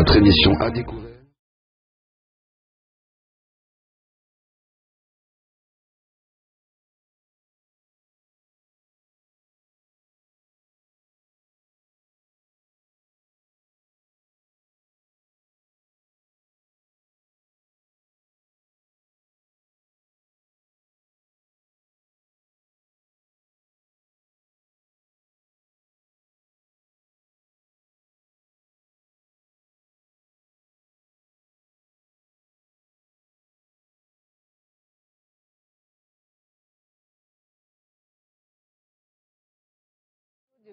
Votre émission à découvert.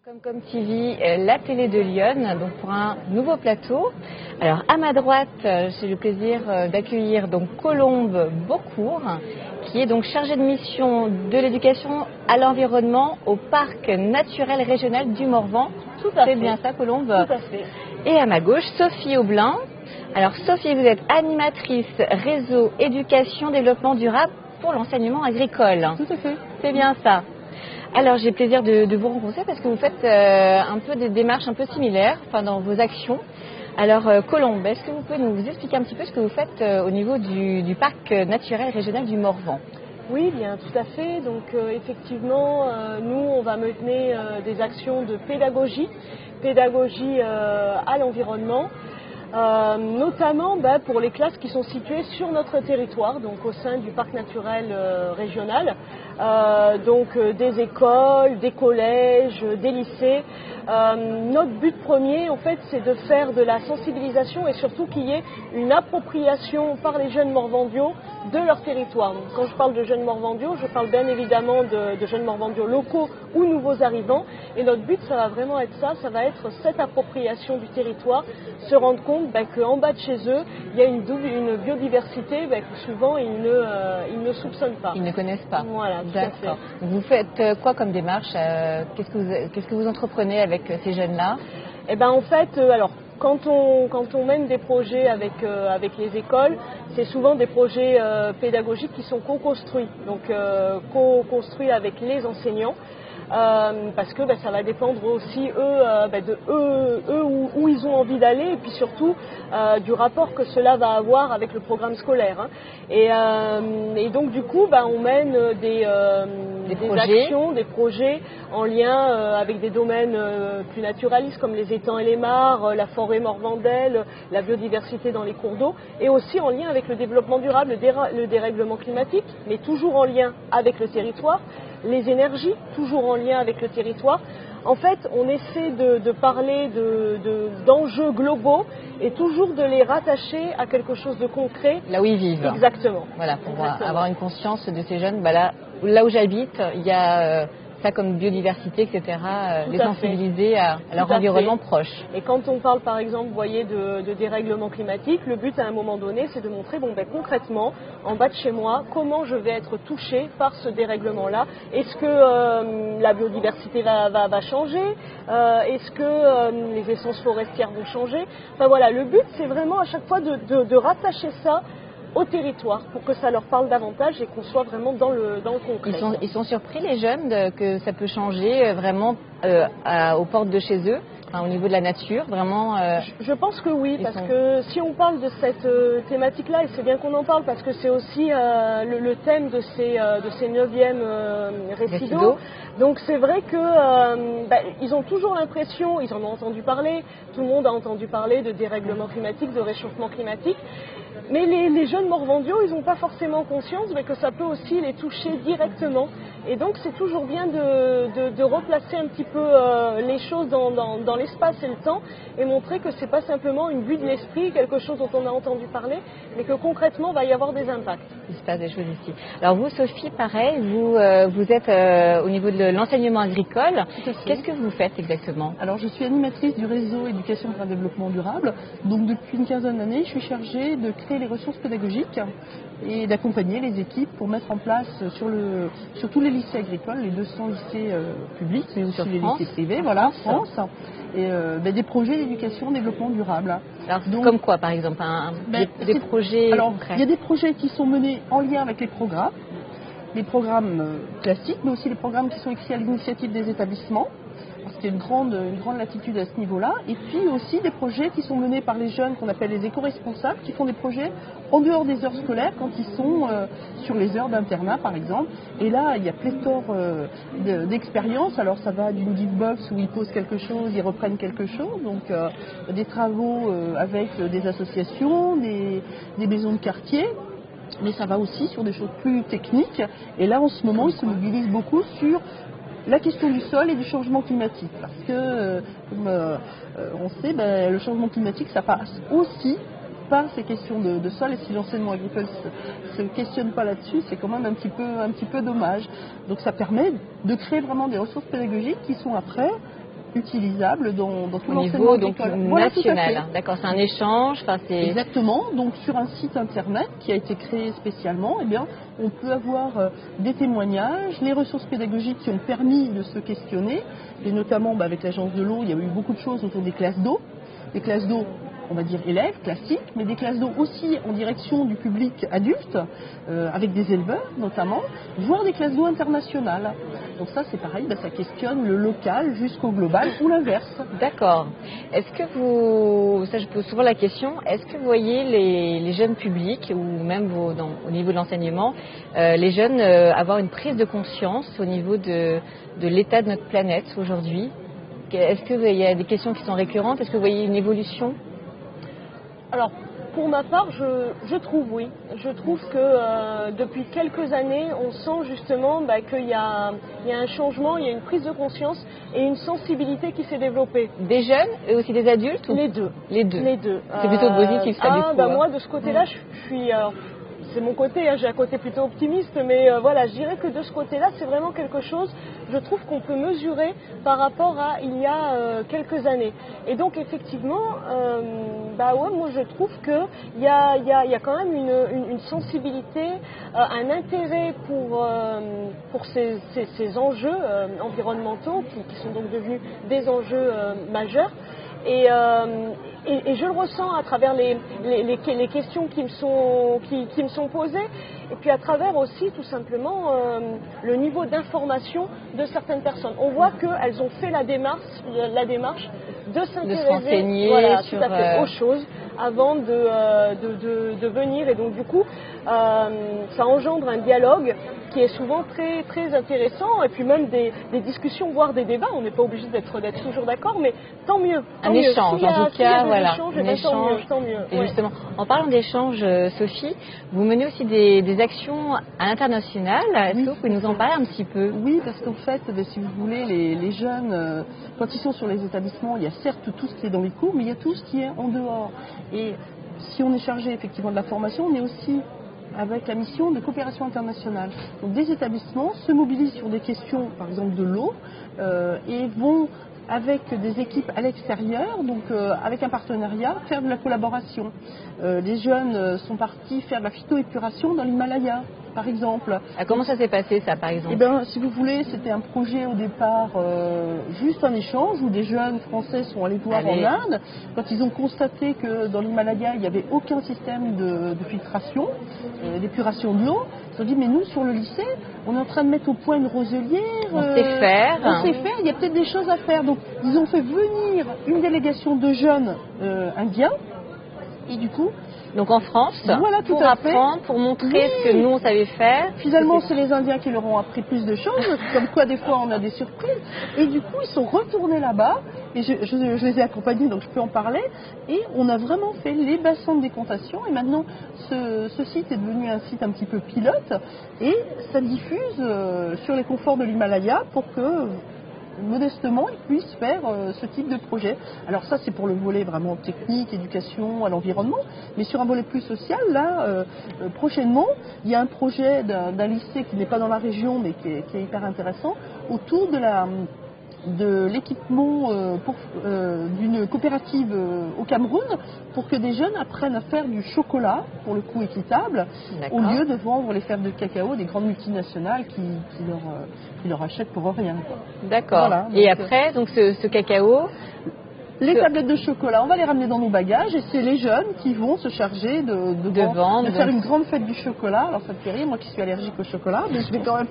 Comcom TV, la télé de Lyon, donc pour un nouveau plateau. Alors à ma droite, j'ai le plaisir d'accueillir donc Colombe Beaucourt, qui est donc chargée de mission de l'éducation à l'environnement au parc naturel régional du Morvan. Tout à fait. C'est bien ça, Colombe? Tout à fait. Et à ma gauche, Sophie Aublin. Alors Sophie, vous êtes animatrice réseau éducation développement durable pour l'enseignement agricole. Tout à fait. C'est bien ça. Alors j'ai le plaisir de vous rencontrer parce que vous faites un peu des démarches un peu similaires dans vos actions. Alors Colombe, est-ce que vous pouvez nous expliquer un petit peu ce que vous faites au niveau du parc naturel régional du Morvan? Oui, bien tout à fait. Donc effectivement, nous on va mener des actions de pédagogie à l'environnement. Notamment pour les classes qui sont situées sur notre territoire, donc au sein du parc naturel régional, donc des écoles, des collèges, des lycées. Notre but premier, en fait, c'est de faire de la sensibilisation et surtout qu'il y ait une appropriation par les jeunes morvandiaux de leur territoire. Donc, quand je parle de jeunes morvandiaux, je parle bien évidemment de jeunes morvandiaux locaux ou nouveaux arrivants. Et notre but, ça va vraiment être ça va être cette appropriation du territoire, se rendre compte qu'en bas de chez eux, il y a une biodiversité que souvent ils ne soupçonnent pas. Ils ne connaissent pas. Voilà, tout à fait. Vous faites quoi comme démarche? Qu'est-ce que vous entreprenez avec ces jeunes-là? Eh ben en fait, alors quand on mène des projets avec les écoles, c'est souvent des projets pédagogiques qui sont co-construits, donc co-construits avec les enseignants. Parce que ça va dépendre aussi eux où ils ont envie d'aller et puis surtout du rapport que cela va avoir avec le programme scolaire. Hein. Et donc du coup on mène des actions, des projets en lien avec des domaines plus naturalistes comme les étangs et les mares, la forêt morvandelle, la biodiversité dans les cours d'eau et aussi en lien avec le développement durable, le dérèglement climatique, mais toujours en lien avec le territoire. Les énergies, toujours en lien avec le territoire. En fait, on essaie de parler d'enjeux globaux et toujours de les rattacher à quelque chose de concret. Là où ils vivent. Exactement. Voilà, pour avoir une conscience de ces jeunes. Là où j'habite, il y a ça comme biodiversité, etc. Les sensibiliser à leur environnement proche. Et quand on parle par exemple, vous voyez, de dérèglement climatique, le but à un moment donné, c'est de montrer concrètement, en bas de chez moi, comment je vais être touchée par ce dérèglement-là. Est-ce que la biodiversité va changer? Est-ce que les essences forestières vont changer? Enfin voilà, le but c'est vraiment à chaque fois de rattacher ça au territoire pour que ça leur parle davantage et qu'on soit vraiment dans le concret. Ils sont surpris les jeunes que ça peut changer vraiment aux portes de chez eux, au niveau de la nature, vraiment. Je pense que oui, parce que si on parle de cette thématique-là, et c'est bien qu'on en parle parce que c'est aussi le thème de ces 9e récidaux. Donc c'est vrai que ils ont toujours l'impression, ils en ont entendu parler, tout le monde a entendu parler de dérèglement climatique, de réchauffement climatique. Mais les jeunes morvandiaux, ils n'ont pas forcément conscience que ça peut aussi les toucher directement. Et donc c'est toujours bien de replacer un petit peu les choses dans l'espace et le temps et montrer que c'est pas simplement une vue de l'esprit, quelque chose dont on a entendu parler, mais que concrètement il va y avoir des impacts. Il se passe des choses ici. Alors vous, Sophie, pareil, vous êtes au niveau de l'enseignement agricole. Qu'est-ce que vous faites exactement? Alors je suis animatrice du réseau éducation pour un développement durable. Donc depuis une quinzaine d'années, je suis chargée de créer les ressources pédagogiques et d'accompagner les équipes pour mettre en place sur tous les lycées agricoles, les 200 lycées publics, mais aussi les lycées privés, voilà, en France, et des projets d'éducation développement durable. Alors, donc, comme quoi, par exemple, des projets concrets? Il y a des projets qui sont menés en lien avec les programmes classiques, mais aussi les programmes qui sont écrits à l'initiative des établissements. parce qu'il y a une grande latitude à ce niveau-là. Et puis aussi des projets qui sont menés par les jeunes qu'on appelle les éco-responsables, qui font des projets en dehors des heures scolaires quand ils sont sur les heures d'internat par exemple. Et là, il y a pléthore d'expériences. Alors ça va d'une giftbox où ils posent quelque chose, ils reprennent quelque chose. Donc des travaux avec des associations, des maisons de quartier. Mais ça va aussi sur des choses plus techniques. Et là, en ce moment, ils se mobilisent beaucoup sur la question du sol et du changement climatique. Parce que, comme on sait, le changement climatique, ça passe aussi par ces questions de sol. Et si l'enseignement agricole ne se questionne pas là-dessus, c'est quand même un petit peu dommage. Donc ça permet de créer vraiment des ressources pédagogiques qui sont après utilisables dans tout l'enseignement agricole. Au niveau national. D'accord, c'est un échange. Exactement. Donc sur un site internet qui a été créé spécialement, eh bien, on peut avoir des témoignages, les ressources pédagogiques qui ont permis de se questionner, et notamment avec l'agence de l'eau, il y a eu beaucoup de choses autour des classes d'eau. Des classes d'eau, on va dire élèves, classiques, mais des classes d'eau aussi en direction du public adulte, avec des éleveurs notamment, voire des classes d'eau internationales. Donc ça c'est pareil, ça questionne le local jusqu'au global ou l'inverse. D'accord. Est-ce que ça je pose souvent la question, est-ce que vous voyez les jeunes publics, ou même au niveau de l'enseignement, les jeunes avoir une prise de conscience au niveau de l'état de notre planète aujourd'hui? Est-ce qu'il y a des questions qui sont récurrentes? Est-ce que vous voyez une évolution? Alors, pour ma part, je trouve oui. Je trouve que depuis quelques années, on sent justement qu'il y a un changement, il y a une prise de conscience et une sensibilité qui s'est développée. Des jeunes et aussi des adultes? Les deux. Les deux. Les deux. C'est plutôt positif ça du coup. Moi, de ce côté-là, je suis... c'est mon côté, j'ai un côté plutôt optimiste, mais voilà, je dirais que de ce côté-là, c'est vraiment quelque chose, je trouve qu'on peut mesurer par rapport à il y a quelques années. Et donc effectivement, moi je trouve qu'il y a quand même une sensibilité, un intérêt pour ces enjeux environnementaux qui sont donc devenus des enjeux majeurs. Et je le ressens à travers les questions qui me sont posées, et puis à travers aussi tout simplement le niveau d'information de certaines personnes. On voit qu'elles ont fait la démarche de s'intéresser aux choses avant de venir, et donc du coup ça engendre un dialogue qui est souvent très, très intéressant, et puis même des discussions, voire des débats. On n'est pas obligé d'être toujours d'accord, mais tant mieux. Un échange, en tout cas, voilà. Un échange, tant mieux. Et justement, en parlant d'échange, Sophie, vous menez aussi des actions à l'international. Est-ce que vous pouvez nous en parler un petit peu? Oui, parce qu'en fait, si vous voulez, les jeunes, quand ils sont sur les établissements, il y a certes tout ce qui est dans les cours, mais il y a tout ce qui est en dehors. Et si on est chargé effectivement de la formation, on est aussi avec la mission de coopération internationale. Donc des établissements se mobilisent sur des questions, par exemple de l'eau, et vont avec des équipes à l'extérieur, donc avec un partenariat, faire de la collaboration. Les jeunes sont partis faire de la phytoépuration dans l'Himalaya, par exemple. Comment ça s'est passé, ça, par exemple? Eh bien, si vous voulez, c'était un projet au départ, juste un échange, où des jeunes Français sont allés voir en Inde. Quand ils ont constaté que dans l'Himalaya, il n'y avait aucun système de filtration, d'épuration de l'eau, ils se sont dit, mais nous, sur le lycée, on est en train de mettre au point une roselière. On sait faire. Il y a peut-être des choses à faire. Donc, ils ont fait venir une délégation de jeunes indiens, et du coup... Donc en France, voilà, pour apprendre, pour montrer ce que nous on savait faire. Finalement, c'est les Indiens qui leur ont appris plus de choses, comme quoi des fois on a des surprises. Et du coup, ils sont retournés là-bas, et je les ai accompagnés, donc je peux en parler. Et on a vraiment fait les bassins de décantation, et maintenant ce site est devenu un site un petit peu pilote, et ça diffuse sur les conforts de l'Himalaya pour que... modestement, ils puissent faire ce type de projet. Alors ça, c'est pour le volet vraiment technique, éducation à l'environnement, mais sur un volet plus social, là, prochainement, il y a un projet d'un lycée qui n'est pas dans la région, mais qui est hyper intéressant, autour de l'équipement d'une coopérative au Cameroun, pour que des jeunes apprennent à faire du chocolat, pour le coup équitable, au lieu de vendre les fèves de cacao des grandes multinationales qui leur achètent pour rien. D'accord. Voilà, et après, donc ce cacao... les tablettes de chocolat, on va les ramener dans nos bagages et c'est les jeunes qui vont se charger de faire une grande fête du chocolat. Alors ça me fait rire, moi qui suis allergique au chocolat, mais je vais quand même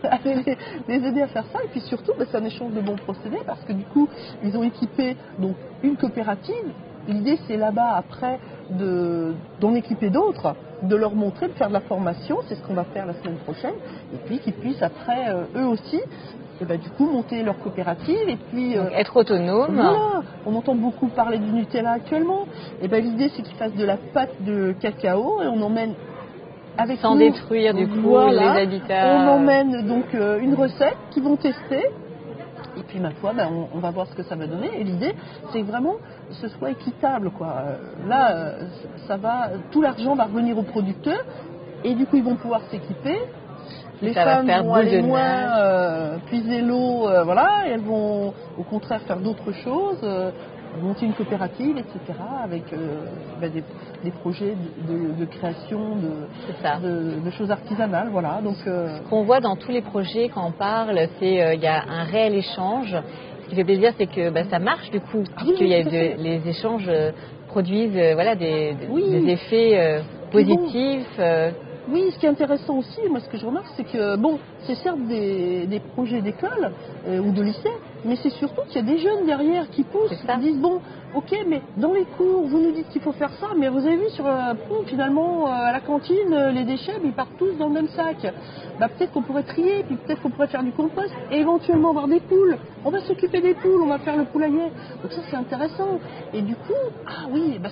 aller les aider à faire ça. Et puis surtout, c'est un échange de bons procédés parce que du coup, ils ont équipé donc une coopérative. L'idée, c'est là-bas, après, d'en équiper d'autres, de leur montrer, de faire de la formation, c'est ce qu'on va faire la semaine prochaine, et puis qu'ils puissent après, eux aussi, du coup, monter leur coopérative, et puis... être autonome. Voilà, on entend beaucoup parler du Nutella actuellement, et l'idée, c'est qu'ils fassent de la pâte de cacao, et on emmène avec sans nous, détruire, du coup, les habitats. On emmène donc une recette qu'ils vont tester. Et puis ma foi, on va voir ce que ça va donner. Et l'idée, c'est que vraiment ce soit équitable, quoi. Là, tout l'argent va revenir aux producteurs, et du coup ils vont pouvoir s'équiper. Les femmes vont aller moins puiser l'eau, et elles vont au contraire faire d'autres choses, monter une coopérative, etc. avec des projets de création de choses artisanales, voilà. Donc ce qu'on voit dans tous les projets quand on parle, c'est il y a un réel échange. Ce qui fait plaisir, c'est que ça marche du coup, puisqu'il y a les échanges produisent des effets positifs. Oui, ce qui est intéressant aussi, moi ce que je remarque, c'est que c'est certes des projets d'école ou de lycée, mais c'est surtout qu'il y a des jeunes derrière qui poussent, qui disent ok, mais dans les cours, vous nous dites qu'il faut faire ça, mais vous avez vu sur finalement à la cantine, les déchets, ils partent tous dans le même sac. Peut-être qu'on pourrait trier, puis peut-être qu'on pourrait faire du compost, et éventuellement avoir des poules. On va s'occuper des poules, on va faire le poulailler. Donc ça c'est intéressant. Et du coup,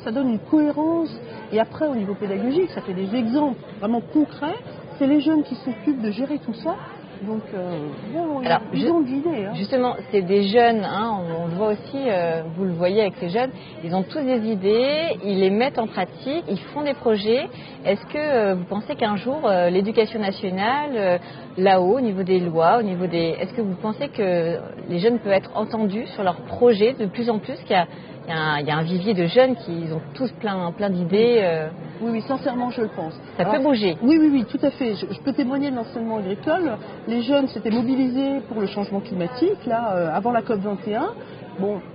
ça donne une cohérence. Et après au niveau pédagogique, ça fait des exemples vraiment concrets. C'est les jeunes qui s'occupent de gérer tout ça. Donc, ils ont de l'idée. Justement, c'est des jeunes, on le voit aussi, vous le voyez avec ces jeunes, ils ont tous des idées, ils les mettent en pratique, ils font des projets. Est-ce que vous pensez qu'un jour, l'éducation nationale, là-haut, au niveau des lois, est-ce que vous pensez que les jeunes peuvent être entendus sur leurs projets de plus en plus, qu'il y a un vivier de jeunes qui ont tous plein d'idées Oui, sincèrement, je le pense. Ça peut bouger. Oui, tout à fait. Je peux témoigner de l'enseignement agricole. Les jeunes s'étaient mobilisés pour le changement climatique, là, avant la COP21.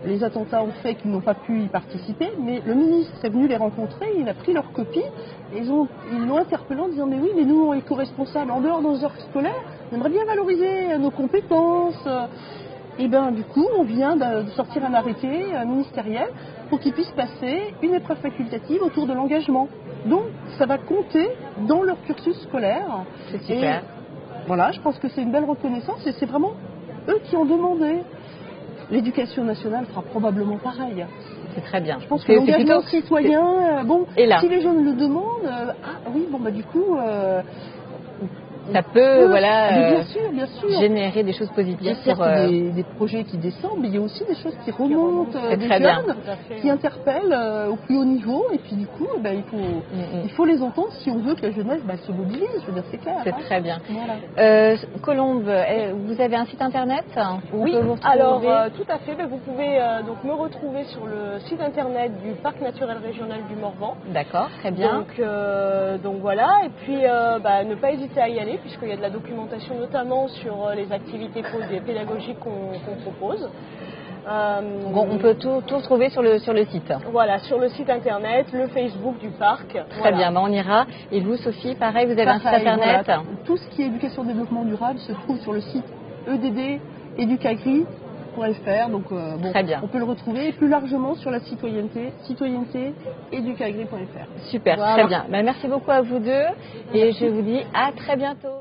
Les attentats ont fait qu'ils n'ont pas pu y participer, mais le ministre est venu les rencontrer, il a pris leur copie, et ils l'ont interpellé en disant mais oui, mais nous, éco-responsables, en dehors de nos heures scolaires, on aimerait bien valoriser nos compétences. Et du coup, on vient de sortir un arrêté ministériel pour qu'il puisse passer une épreuve facultative autour de l'engagement. Donc, ça va compter dans leur cursus scolaire. C'est super. Et voilà, je pense que c'est une belle reconnaissance et c'est vraiment eux qui ont demandé. L'éducation nationale fera probablement pareil. C'est très bien. Je pense que l'engagement citoyen, si les jeunes le demandent, du coup... ça peut bien sûr. générer des choses positives. Il y a certes des projets qui descendent, mais il y a aussi des choses qui remontent, des jeunes qui interpellent au plus haut niveau. Et puis du coup, il faut les entendre si on veut que la jeunesse se mobilise. Je veux dire, c'est clair. C'est très bien. Voilà. Colombe, vous avez un site internet? Oui, alors tout à fait. Vous pouvez donc me retrouver sur le site internet du Parc naturel régional du Morvan. D'accord, très bien. Donc voilà, et puis ne pas hésiter à y aller, puisqu'il y a de la documentation notamment sur les activités pédagogiques qu'on propose. On peut tout retrouver sur le site. Voilà, sur le site internet, le Facebook du parc. Très bien, on ira. Et vous, Sophie, pareil, vous avez un site internet? Voilà. Tout ce qui est éducation développement durable se trouve sur le site EDD-Educagri.fr. Donc très bien. On peut le retrouver, et plus largement sur la citoyenneté educagri.fr. Super, très bien. Merci beaucoup à vous deux, et je vous dis à très bientôt.